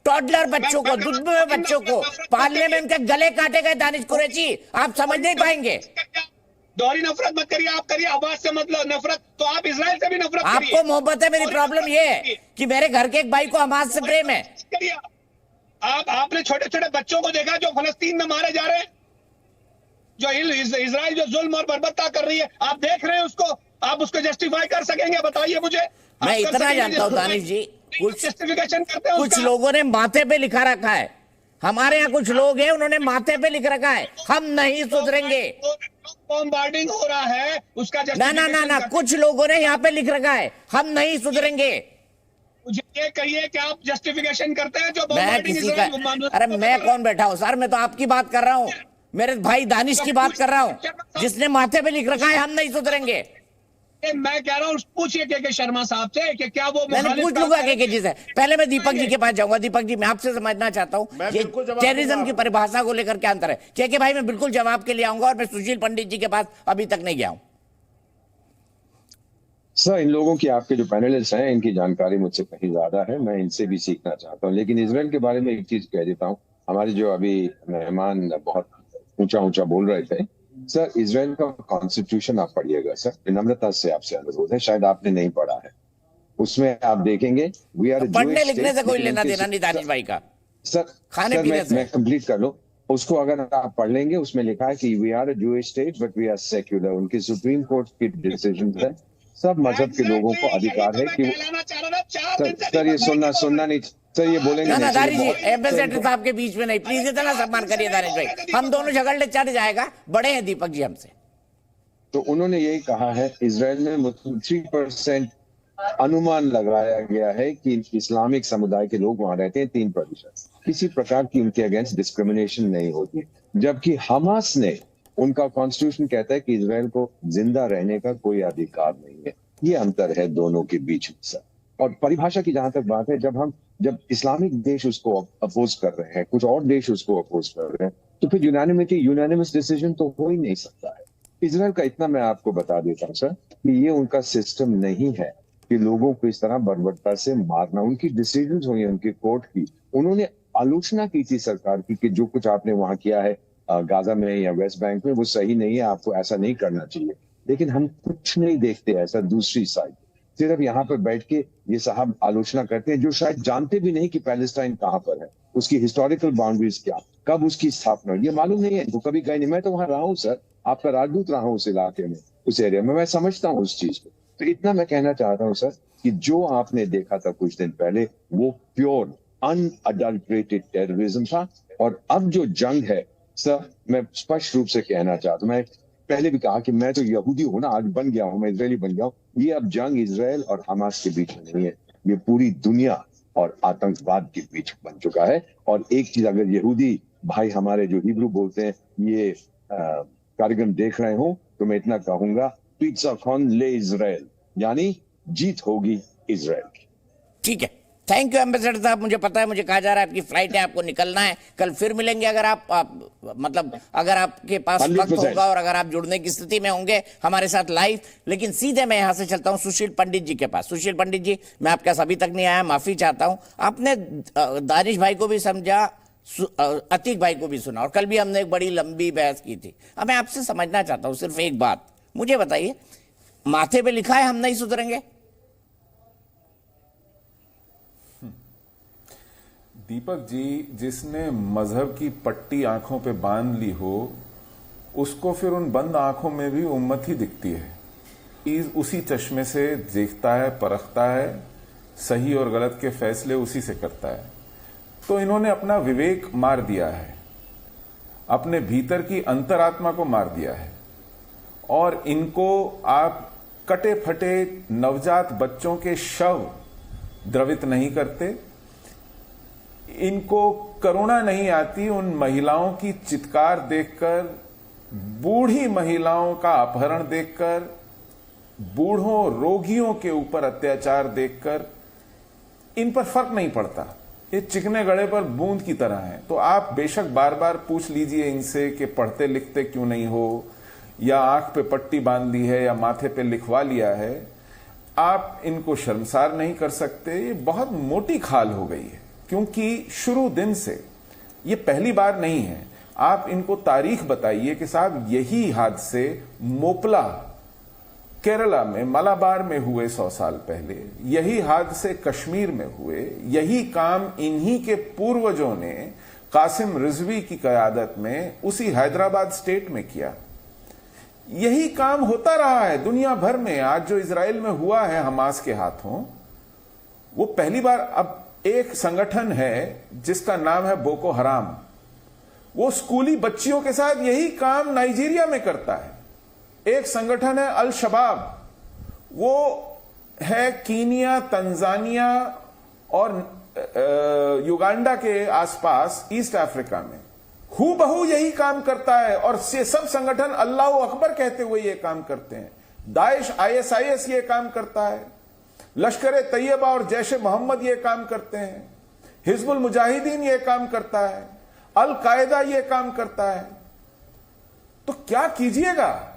टॉडलर बच्चों को, दूध में बच्चों को पालने में उनके गले काटे गए। दानिश कुरैशी, आप समझ नहीं पाएंगे। दोहरी नफरत मत करिए, आप करिए आवाज से मतलब नफरत, तो आप इजराइल से भी नफरत करिए। आपको मोहब्बत है, मेरी प्रॉब्लम ये है कि मेरे घर के एक भाई को हमास से प्रेम है। आपने छोटे छोटे बच्चों को देखा जो फलस्तीन में मारे जा रहे हैं, जो इजराइल जो जुल्म और बर्बरता कर रही है, आप देख रहे हैं उसको, आप उसको जस्टिफाई कर सकेंगे? बताइए मुझे। मैं इतना जानता हूँ दानिश जी, कुछ जस्टिफिकेशन करते हैं, कुछ लोगों ने माथे पे लिखा रखा है, हमारे यहाँ कुछ लोग हैं उन्होंने माथे पे लिख रखा है, हम नहीं सुधरेंगे। बॉम्बार्डिंग हो रहा है उसका ना, कुछ लोगों ने यहाँ पे लिख रखा है, हम नहीं सुधरेंगे। मुझे ये कहिए कि आप जस्टिफिकेशन करते हैं जो मैं किसी का, अरे मैं कौन बैठा हूँ सर, मैं तो आपकी बात कर रहा हूँ, मेरे भाई दानिश की बात कर रहा हूँ, जिसने माथे पे लिख रखा है हम नहीं सुधरेंगे। मैं कह रहा हूँ पूछिए के शर्मा साहब से कि क्या वो, मैंने पूछ लूंगा के जी से। पहले मैं दीपक जी के पास जाऊंगा। दीपक जी, मैं आपसे समझना चाहता हूँ ये टेररिज्म की परिभाषा को लेकर क्या अंतर है? के भाई मैं बिल्कुल जवाब के लिए आऊंगा, और मैं सुशील पंडित जी के पास अभी तक नहीं गया हूँ। सर, इन लोगों की, आपके जो पैनलिस्ट हैं, इनकी जानकारी मुझसे कहीं ज्यादा है, मैं इनसे भी सीखना चाहता हूँ। लेकिन इजराइल के बारे में एक चीज कह देता हूँ, हमारे जो अभी मेहमान बहुत ऊंचा बोल रहे थे, सर इजराइल का कॉन्स्टिट्यूशन आप पढ़िएगा सर, विनम्रता से आपसे अनुरोध है, शायद आपने नहीं पढ़ा है। उसमें आप देखेंगे वी आर पढ़ने लिखने से कोई लेना देना नहीं दानिश भाई का। सर खाने पीने से मैं कंप्लीट कर लूं उसको, अगर आप पढ़ लेंगे उसमें लिखा है कि we are a Jewish state but we are secular. उनकी सुप्रीम कोर्ट की डिसीजन है, सब मजहब के लोगों को अधिकार है कि सर ये सुनना नहीं सर, ये बोलेंगे ना दानिश जी, एम्बेसडर साहब के बीच में नहीं, प्लीज इतना सम्मान करिए दानिश भाई, हम दोनों झगड़ने चढ़ जाएगा, बड़े हैं दीपक जी हमसे। तो उन्होंने यही कहा है, इजराइल में 3% अनुमान लगाया गया है कि इस्लामिक समुदाय के लोग वहां रहते हैं, 3%। किसी प्रकार की उनके अगेंस्ट डिस्क्रिमिनेशन नहीं होती, जबकि हमास ने, उनका कॉन्स्टिट्यूशन कहता है कि इजराइल को जिंदा रहने का कोई अधिकार नहीं है। ये अंतर है दोनों के बीच में सर। और परिभाषा की जहां तक बात है, जब इस्लामिक देश उसको अपोज कर रहे हैं, कुछ और देश उसको अपोज कर रहे हैं, तो फिर यूनानिमस डिसीजन तो हो ही नहीं सकता है। इजराइल का इतना मैं आपको बता देता हूँ सर कि ये उनका सिस्टम नहीं है कि लोगों को इस तरह बर्बरता से मारना। उनकी डिसीजन हुई उनकी कोर्ट की, उन्होंने आलोचना की थी सरकार की कि जो कुछ आपने वहां किया है गाजा में या वेस्ट बैंक में, वो सही नहीं है, आपको ऐसा नहीं करना चाहिए। लेकिन हम कुछ नहीं देखते ऐसा दूसरी साइड, सिर्फ यहाँ पर बैठ के ये साहब आलोचना करते हैं, जो शायद जानते भी नहीं कि पैलेस्टाइन कहाँ पर है, उसकी हिस्टोरिकल बाउंड्रीज क्या, कब उसकी स्थापना, ये मालूम नहीं है इनको, कभी गए नहीं। मैं तो वहां रहा हूँ सर, आपका राजदूत रहा हूँ उस इलाके में, उस एरिया में, मैं समझता हूँ उस चीज को। तो इतना मैं कहना चाहता हूँ सर कि जो आपने देखा था कुछ दिन पहले, वो प्योर अनअडल्ट्रेटेड टेररिज्म था। और अब जो जंग है सर, मैं स्पष्ट रूप से कहना चाहता हूँ, मैं पहले भी कहा कि मैं तो यहूदी हूं ना, आज बन गया हूं, मैं इजरायली बन गया हूं। ये अब जंग इजराइल और हमास के बीच में नहीं है, ये पूरी दुनिया और आतंकवाद के बीच बन चुका है। और एक चीज, अगर यहूदी भाई हमारे जो हिब्रू बोलते हैं ये कार्यक्रम देख रहे हो, तो मैं इतना कहूंगा, पिज्जा कॉन ले इजराइल, यानी जीत होगी इजराइल की। ठीक है, थैंक यू एम्बेसडर साहब। मुझे पता है, मुझे कहा जा रहा है आपकी फ्लाइट है, आपको निकलना है, कल फिर मिलेंगे अगर आप मतलब अगर आपके पास वक्त होगा और अगर आप जुड़ने की स्थिति में होंगे हमारे साथ लाइव। लेकिन सीधे मैं यहां से चलता हूं सुशील पंडित जी के पास। सुशील पंडित जी, मैं आपके पास अभी तक नहीं आया, माफी चाहता हूं। आपने दानिश भाई को भी समझा, अतीक भाई को भी सुना, और कल भी हमने एक बड़ी लंबी बहस की थी। अब मैं आपसे समझना चाहता हूं सिर्फ एक बात, मुझे बताइए, माथे पे लिखा है हम नहीं सुधरेंगे? दीपक जी, जिसने मजहब की पट्टी आंखों पे बांध ली हो, उसको फिर उन बंद आंखों में भी उम्मत ही दिखती है। उसी चश्मे से देखता है, परखता है, सही और गलत के फैसले उसी से करता है। तो इन्होंने अपना विवेक मार दिया है, अपने भीतर की अंतरात्मा को मार दिया है। और इनको आप कटे फटे नवजात बच्चों के शव द्रवित नहीं करते, इनको करुणा नहीं आती उन महिलाओं की चित्कार देखकर, बूढ़ी महिलाओं का अपहरण देखकर, बूढ़ों रोगियों के ऊपर अत्याचार देखकर इन पर फर्क नहीं पड़ता। ये चिकने गड़े पर बूंद की तरह है। तो आप बेशक बार बार पूछ लीजिए इनसे कि पढ़ते लिखते क्यों नहीं हो, या आंख पे पट्टी बांध ली है, या माथे पे लिखवा लिया है, आप इनको शर्मसार नहीं कर सकते। ये बहुत मोटी खाल हो गई है, क्योंकि शुरू दिन से, ये पहली बार नहीं है। आप इनको तारीख बताइए कि साहब यही हादसे मोपला केरला में, मलाबार में हुए 100 साल पहले, यही हादसे कश्मीर में हुए, यही काम इन्हीं के पूर्वजों ने कासिम रिजवी की क़यादत में उसी हैदराबाद स्टेट में किया। यही काम होता रहा है दुनिया भर में। आज जो इजराइल में हुआ है हमास के हाथों, वो पहली बार। अब एक संगठन है जिसका नाम है बोको हराम, वो स्कूली बच्चियों के साथ यही काम नाइजीरिया में करता है। एक संगठन है अल शबाब, वो है कीनिया, तंजानिया और युगांडा के आसपास ईस्ट अफ्रीका में, हूबहू यही काम करता है। और ये सब संगठन अल्लाह अकबर कहते हुए ये काम करते हैं। दाइश, ISIS ये काम करता है, लश्कर तैयबा और जैश मोहम्मद ये काम करते हैं, हिजबुल मुजाहिदीन ये काम करता है, अल कायदा ये काम करता है। तो क्या कीजिएगा?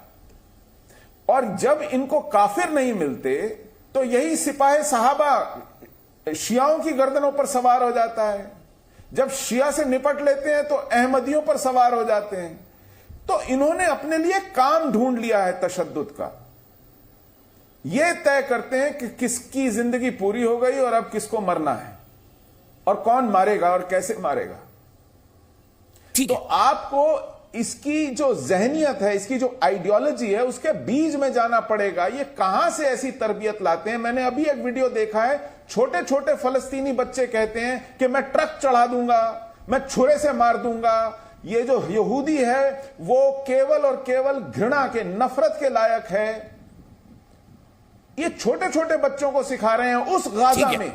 और जब इनको काफिर नहीं मिलते तो यही सिपाही सहाबा शियाओं की गर्दनों पर सवार हो जाता है। जब शिया से निपट लेते हैं तो अहमदियों पर सवार हो जाते हैं। तो इन्होंने अपने लिए काम ढूंढ लिया है तशद्दुद का। ये तय करते हैं कि किसकी जिंदगी पूरी हो गई और अब किसको मरना है, और कौन मारेगा और कैसे मारेगा। तो आपको इसकी जो जहनियत है, इसकी जो आइडियोलॉजी है, उसके बीज में जाना पड़ेगा। ये कहां से ऐसी तरबियत लाते हैं? मैंने अभी एक वीडियो देखा है, छोटे छोटे फलस्तीनी बच्चे कहते हैं कि मैं ट्रक चढ़ा दूंगा, मैं छुरे से मार दूंगा। ये जो यहूदी है वो केवल और केवल घृणा के, नफरत के लायक है। ये छोटे छोटे बच्चों को सिखा रहे हैं उस गाजा में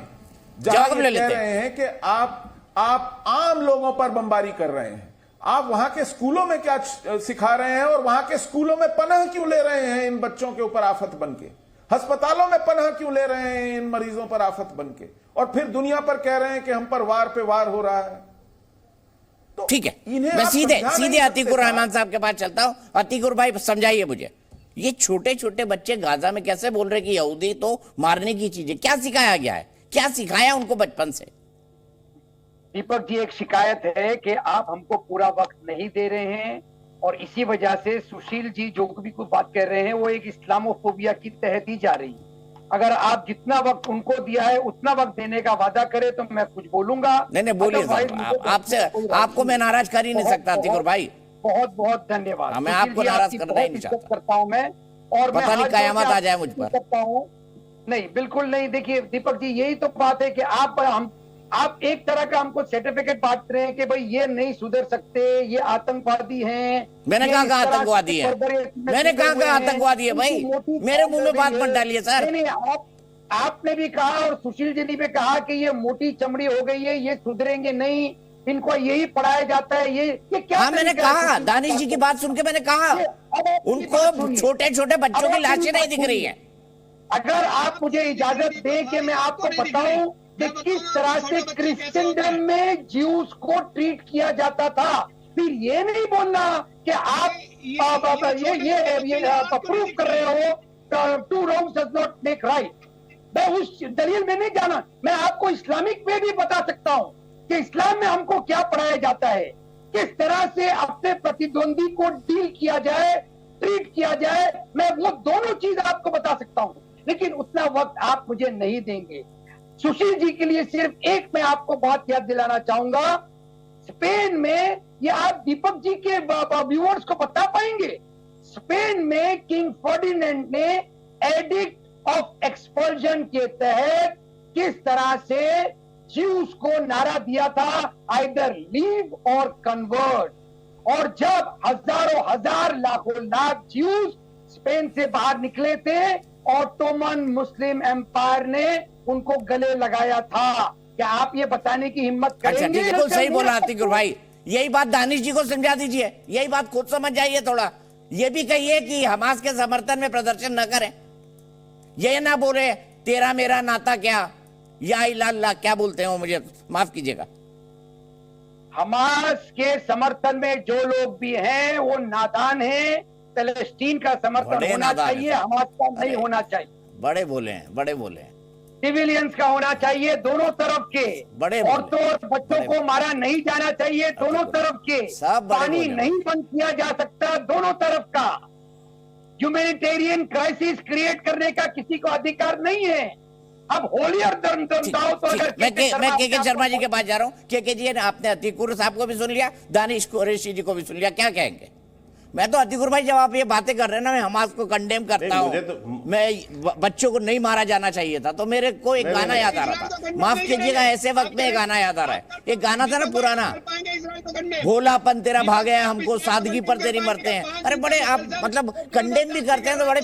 जहां ये कह रहे हैं कि आप आम लोगों पर बमबारी कर रहे हैं। आप वहां के स्कूलों में क्या सिखा रहे हैं, और वहां के स्कूलों में पनाह क्यों ले रहे हैं इन बच्चों के ऊपर आफत बनके? अस्पतालों में पनाह क्यों ले रहे हैं इन मरीजों पर आफत बनके? और फिर दुनिया पर कह रहे हैं कि हम पर वार पे वार हो रहा है। तो ठीक है, मैं सीधे अतीकुर रहमान साहब के पास चलता हूं। अतीकुर भाई समझाइए मुझे, ये छोटे छोटे बच्चे गाजा में कैसे बोल रहे कि यहूदी तो मारने की चीज है? क्या सिखाया गया है, क्या सिखाया उनको बचपन से? दीपक जी, एक शिकायत है कि आप हमको पूरा वक्त नहीं दे रहे हैं और इसी वजह से सुशील जी जो भी कोई बात कर रहे हैं वो एक इस्लामोफोबिया की तह दी जा रही है। अगर आप जितना वक्त उनको दिया है उतना वक्त देने का वादा करें तो मैं कुछ बोलूंगा। नहीं बोलिए साहब, आपसे आपको मैं नाराज कर ही नहीं सकता अतिकुर भाई। बहुत बहुत धन्यवाद। मैं आपको नाराज करना ही नहीं चाहता करता हूँ मैं, और पता नहीं कयामत आ जाए मुझ पर। करता हूँ नहीं, बिल्कुल नहीं। देखिए दीपक जी, यही तो बात है कि आप एक तरह का हमको सर्टिफिकेट बांट रहे हैं कि भाई ये नहीं सुधर सकते, ये आतंकवादी हैं। मैंने कहा आतंकवादी है? मैंने कहा आतंकवादी है भाई? मेरे मुंह में बात मत डालिए सर। नहीं, आपने भी कहा और सुशील जी ने भी कहा कि ये मोटी चमड़ी हो गई है, ये सुधरेंगे नहीं, इनको यही पढ़ाया जाता है। ये क्या? हाँ, मैंने कहा, दानिश जी की बात सुन के मैंने कहा उनको छोटे छोटे बच्चों की लाशें नहीं दिख रही है। अगर आप मुझे इजाजत दें कि मैं आपको बताऊं कि किस तरह से क्रिश्चियनडम में ज्यूस को ट्रीट किया जाता था, फिर ये नहीं बोलना कि आप ये प्रूव कर रहे हो two wrongs does not make right. मैं उस दलील में नहीं जाना, मैं आपको इस्लामिक वे भी बता सकता हूँ कि इस्लाम में हमको क्या पढ़ाया जाता है, किस तरह से अपने प्रतिद्वंदी को डील किया जाए, ट्रीट किया जाए। मैं वो दोनों चीज आपको बता सकता हूँ, लेकिन उतना वक्त आप मुझे नहीं देंगे। सुशील जी के लिए सिर्फ एक मैं आपको बात याद दिलाना चाहूंगा, स्पेन में, ये आप दीपक जी के व्यूअर्स को बता पाएंगे, स्पेन में किंग फर्डिनेंड ने एडिक्ट ऑफ एक्सपल्जन के तहत किस तरह से ज्यूस को नारा दिया था, आइदर लीव और कन्वर्ट। और जब हजारों हजार लाखों लाख ज्यूस स्पेन से बाहर निकले थे, ऑटोमन मुस्लिम एम्पायर ने उनको गले लगाया था। क्या आप ये बताने की हिम्मत करेंगे? अच्छा, बिल्कुल सही बोला अतिकुर भाई। यही बात दानिश जी को समझा दीजिए, यही बात खुद समझ जाइए थोड़ा। ये भी कहिए कि हमास के समर्थन में प्रदर्शन न करें, ये ना बोले तेरा मेरा नाता क्या, या इल्लल्लाह क्या बोलते हो, मुझे माफ कीजिएगा। हमास के समर्थन में जो लोग भी हैं वो नादान हैं। पैलेस्टीन का समर्थन होना चाहिए, हमास का नहीं होना चाहिए। बड़े बोले हैं, बड़े बोले हैं। सिविलियंस का होना चाहिए दोनों तरफ के। बड़े औरतों और बच्चों को मारा नहीं जाना चाहिए दोनों तरफ के। पानी नहीं बंद किया जा सकता दोनों तरफ का। ह्यूमैनिटेरियन क्राइसिस क्रिएट करने का किसी को अधिकार नहीं है। अब होलियर दमदाओ तो मैं के शर्मा जी के पास जा रहा हूँ। के जी, आपने अतिकुर साहब को भी सुन लिया, दानिश कुरैशी जी को भी सुन लिया, क्या कहेंगे? मैं तो अतिकुर भाई जब आप ये बातें कर रहे हैं ना, मैं हमास को कंडेम करता हूँ। मैं बच्चों को नहीं मारा जाना चाहिए था, तो मेरे को एक गाना याद आ रहा था, माफ कीजिएगा ऐसे वक्त में एक गाना याद आ रहा है। एक गाना था ना पुराना, भोलापन तेरा भागे हमको सादगी पर तेरी मरते हैं। अरे बड़े आप मतलब कंडेम भी करते हैं तो बड़े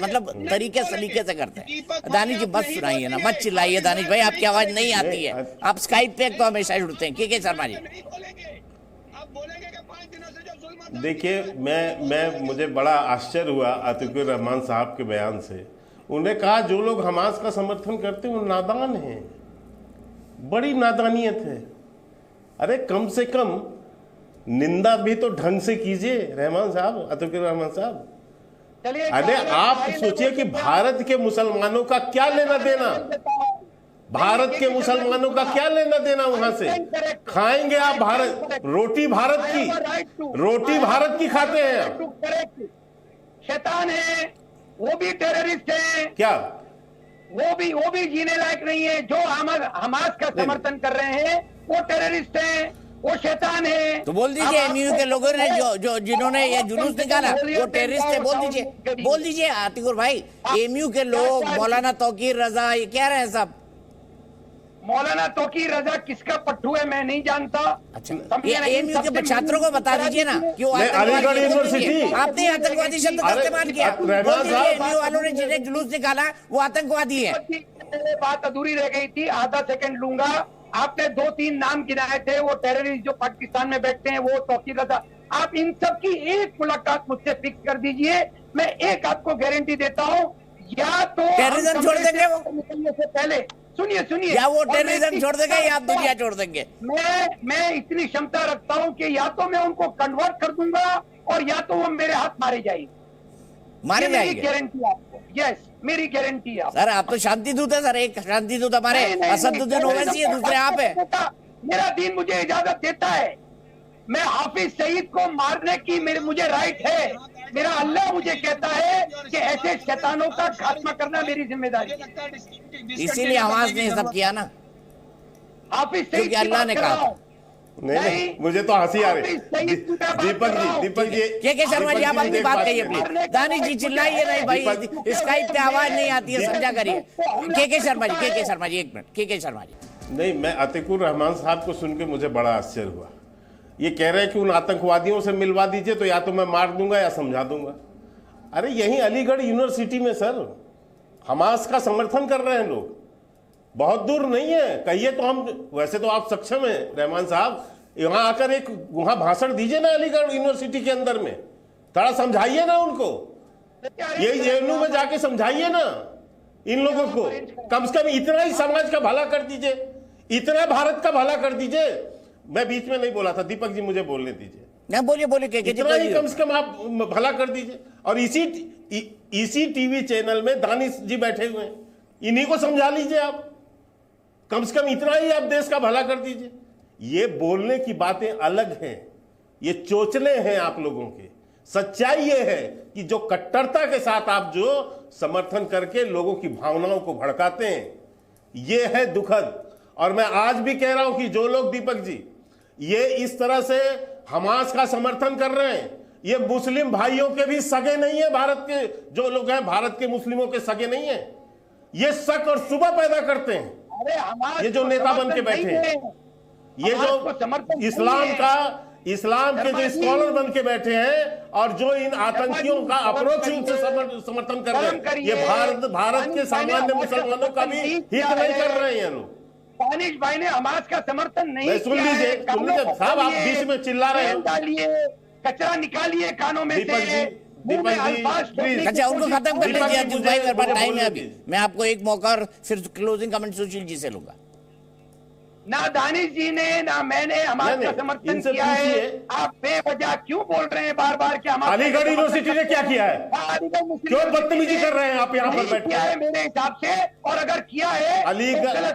मतलब तरीके सलीके से करते हैं। दानिश जी मत सुनाइए ना, मत चिल्लाइए दानिश भाई, आपकी आवाज नहीं आती है। आप स्काइप पे तो हमेशा जुड़ते हैं। के शर्मा जी, देखिए, मुझे बड़ा आश्चर्य हुआ अतिकुर रहमान साहब के बयान से। उन्हें कहा जो लोग हमास का समर्थन करते हैं वो नादान हैं, बड़ी नादानियत है। अरे कम से कम निंदा भी तो ढंग से कीजिए रहमान साहब, अतिकुर रहमान साहब। अरे आप सोचिए कि भारत के मुसलमानों का क्या लेना देना, भारत के मुसलमानों का क्या लेना देना वहां से? खाएंगे आप भारत रोटी, भारत की खाते हैं आप। शैतान है, वो भी टेररिस्ट है क्या? वो भी जीने लायक नहीं है। जो हमास का समर्थन कर रहे हैं वो टेररिस्ट है, वो शैतान है। तो बोल दीजिए एमयू के लोगों ने जो जिन्होंने ये जुलूस निकाला वो टेररिस्ट है, बोल दीजिए अतिकुर भाई। एमयू के लोग, मौलाना तौकीर रजा, ये क्या रहे हैं सब? मौलाना तौकीर रजा किसका पट्टू है मैं नहीं जानता। अच्छा, ये एमयू के छात्रों को बता दीजिए ना क्यों अलीगढ़ यूनिवर्सिटी आपने आतंकवादी शब्द का इस्तेमाल किया। एमयू वालों ने जिन्हें जुलूस निकाला वो आतंकवादी है। बात अधूरी रह गई थी, आधा सेकंड लूंगा। आपने 2-3 नाम गिनाए थे, वो टेररिस्ट जो पाकिस्तान में बैठते हैं, वो तौकीर रजा। आप इन सब की एक मुलाकात मुझसे फिक्स कर दीजिए, मैं एक आपको गारंटी देता हूँ, या तो टेररिज्म छोड़ देंगे वो निकलने से पहले। सुनिए, या वो टेररिज्म छोड़ देंगे या आप दुनिया छोड़ देंगे। मैं इतनी क्षमता रखता हूं कि या तो मैं उनको कन्वर्ट कर दूंगा और या तो वो मेरे हाथ मारे जाएंगे। मेरी गारंटी आपको, यस मेरी गारंटी है। सर आप तो शांति दूत है सर, एक शांति दूत हमारे असदुद्दीन ओवैसी है, दूसरे आप है। मेरा दीन मुझे इजाजत देता है, मैं हाफिज सईद को मारने की मुझे राइट है। मेरा अल्लाह मुझे कहता है कि ऐसे शैतानों का खात्मा करना मेरी जिम्मेदारी है। इसीलिए हमास ने सब किया ना, हाफिज सईद क्योंकि अल्लाह ने कहा था। नहीं, मुझे तो हंसी आ रही। दीपक जी के शर्मा जी, आप अपनी बात कहिए प्लीज। दानिश जी चिल्लाइए नहीं भाई, स्काइप पे आवाज नहीं आती है, समझा करिए। के शर्मा जी, एक मिनट। के शर्मा जी, नहीं, मैं अतीकुर रहमान साहब को सुन के मुझे बड़ा आश्चर्य हुआ। ये कह रहे हैं कि उन आतंकवादियों से मिलवा दीजिए तो या तो मैं मार दूंगा या समझा दूंगा। अरे यहीं अलीगढ़ यूनिवर्सिटी में सर हमास का समर्थन कर रहे हैं लोग, बहुत दूर नहीं है। कहिए तो हम, वैसे तो आप सक्षम हैं रहमान साहब, यहाँ आकर एक वहां भाषण दीजिए ना अलीगढ़ यूनिवर्सिटी के अंदर में, थोड़ा समझाइए ना उनको, ये जेएनयू में जाके समझाइए ना इन लोगों को। कम से कम इतना ही समाज का भला कर दीजिए, इतना भारत का भला कर दीजिए। मैं बीच में नहीं बोला था, दीपक जी मुझे बोलने दीजिए। नहीं, बोलिए इतना ही कम से कम आप भला कर दीजिए। और इसी टीवी चैनल में दानिश जी बैठे हुए हैं, इन्हीं को समझा लीजिए आप, कम से कम इतना ही आप देश का भला कर दीजिए। ये बोलने की बातें अलग हैं, ये चोचले हैं आप लोगों के। सच्चाई ये है कि जो कट्टरता के साथ आप जो समर्थन करके लोगों की भावनाओं को भड़काते हैं, ये है दुखद। और मैं आज भी कह रहा हूं कि जो लोग, दीपक जी, ये इस तरह से हमास का समर्थन कर रहे हैं, ये मुस्लिम भाइयों के भी सगे नहीं है। भारत के जो लोग हैं, भारत के मुस्लिमों के सगे नहीं है। ये शक और सुबह पैदा करते हैं ये जो नेता बन के बैठे हैं, ये जो इस्लाम के जो स्कॉलर बन के बैठे हैं और जो इन आतंकियों का अप्रोच रूप से समर्थन कर रहे हैं, ये भारत के सामान्य मुसलमानों का भी हित नहीं कर रहे हैं लोग। दानिश भाई ने हमास का समर्थन नहीं सुन लीजिए साहब, आप बीच में चिल्ला रहे हैं। कचरा निकालिए कानों में से। दीपक जी प्लीज, अच्छा उनको खत्म कर लीजिए अर्जुन भाई, मेरे पास टाइम है अभी। मैं आपको एक मौका और फिर क्लोजिंग कमेंट सुशील जी से लूंगा। ना दानिश जी ने ना मैंने हमारे का समर्थन किया है। आप बेवजह क्यों बोल रहे हैं बार बार? क्या अलीगढ़ यूनिवर्सिटी ने क्या किया है? क्यों बदतमीजी कर रहे हैं आप यहाँ पर बैठ के? मेरे हिसाब से, और अगर किया है अलीगढ़,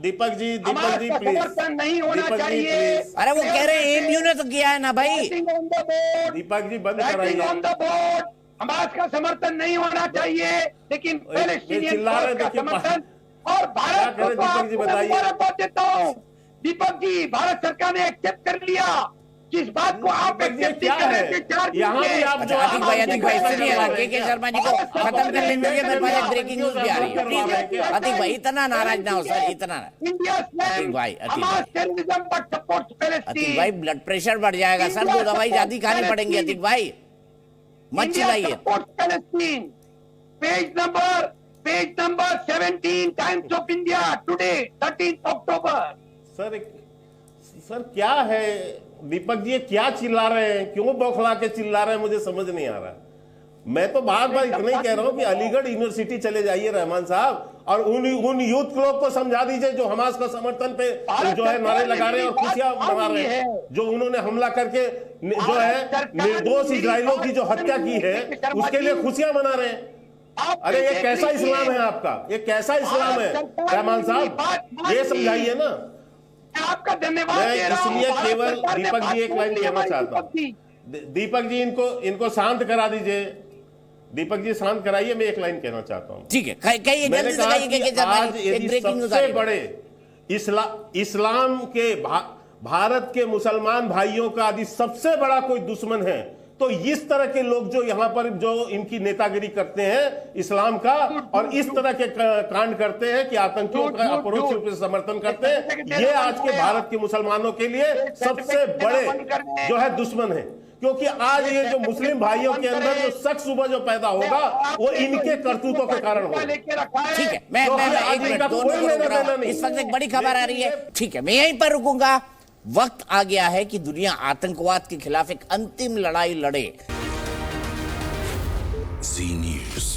दीपक जी प्लीज, समर्थन नहीं होना चाहिए। अरे वो कह रहे हैं एमयू ने तो किया है ना भाई। दीपक जी बंद कराइए। ऑन द बोर्ड हमास का समर्थन नहीं होना चाहिए, लेकिन पैलेस्टीनियन का समर्थन। और भारत को मुबारकबाद देता हूँ दीपक जी, भारत सरकार ने एक्सेप्ट कर लिया। जिस बात को आप एक्सेप्ट क्या है यहाँ भी आप जो आतिक भाई सुनिए ना, के शर्मा जी को खत्म कर लेने दीजिए। मेरे पास एक ब्रेकिंग न्यूज भी आ रही है, प्लीज आतिक भाई इतना नाराज ना हो सर, इतना आतिक भाई ब्लड प्रेशर बढ़ जाएगा सर, वो दवाई ज्यादा खानी पड़ेंगी। आतिक भाई मत चिल्लाइए। Page number 17 Times of India today 13 October. Sir क्या है दीपक जी, क्या चिल्ला रहे हैं? क्यों बौखला के चिल्ला रहे हैं? मुझे समझ नहीं आ रहा। मैं तो बार बार इतना ही कह रहा हूं कि अलीगढ़ यूनिवर्सिटी चले जाइए रहमान साहब, और उन यूथ लोग को समझा दीजिए जो हमास का समर्थन पे जो है नारे लगा रहे हैं और खुशियां मना रहे हैं, जो उन्होंने हमला करके जो है निर्दोष इजरायलियों की जो हत्या की है उसके लिए खुशियां मना रहे हैं। अरे ये कैसा इस्लाम है आपका? ये कैसा इस्लाम है रहमान साहब? ये समझाइए ना। आपका धन्यवाद। मैं इसलिए केवल दीपक जी एक लाइन कहना चाहता हूँ। दीपक जी इनको शांत करा दीजिए। दीपक जी शांत कराइए, मैं एक लाइन कहना चाहता हूँ। ठीक है, कहिए जल्दी से कहिए। आज यदि सबसे बड़े इस्लाम के भारत के मुसलमान भाइयों का यदि सबसे बड़ा कोई दुश्मन है तो इस तरह के लोग जो यहाँ पर जो इनकी नेतागिरी करते हैं इस्लाम का, और इस तरह के कांड करते हैं कि आतंकियों का अपरोक्ष रूप से समर्थन करते हैं, ये आज के भारत के मुसलमानों के लिए सबसे बड़े जो है दुश्मन है। क्योंकि आज ये जो मुस्लिम भाइयों के अंदर जो शक सुबह जो पैदा होगा वो इनके करतूतों के कारण होगा। ठीक है, मैं एक मिनट, दोनों इस वक्त एक बड़ी खबर आ रही है। ठीक है, मैं यहीं पर रुकूंगा। वक्त आ गया है कि दुनिया आतंकवाद के खिलाफ एक अंतिम लड़ाई लड़े। जी न्यूज़।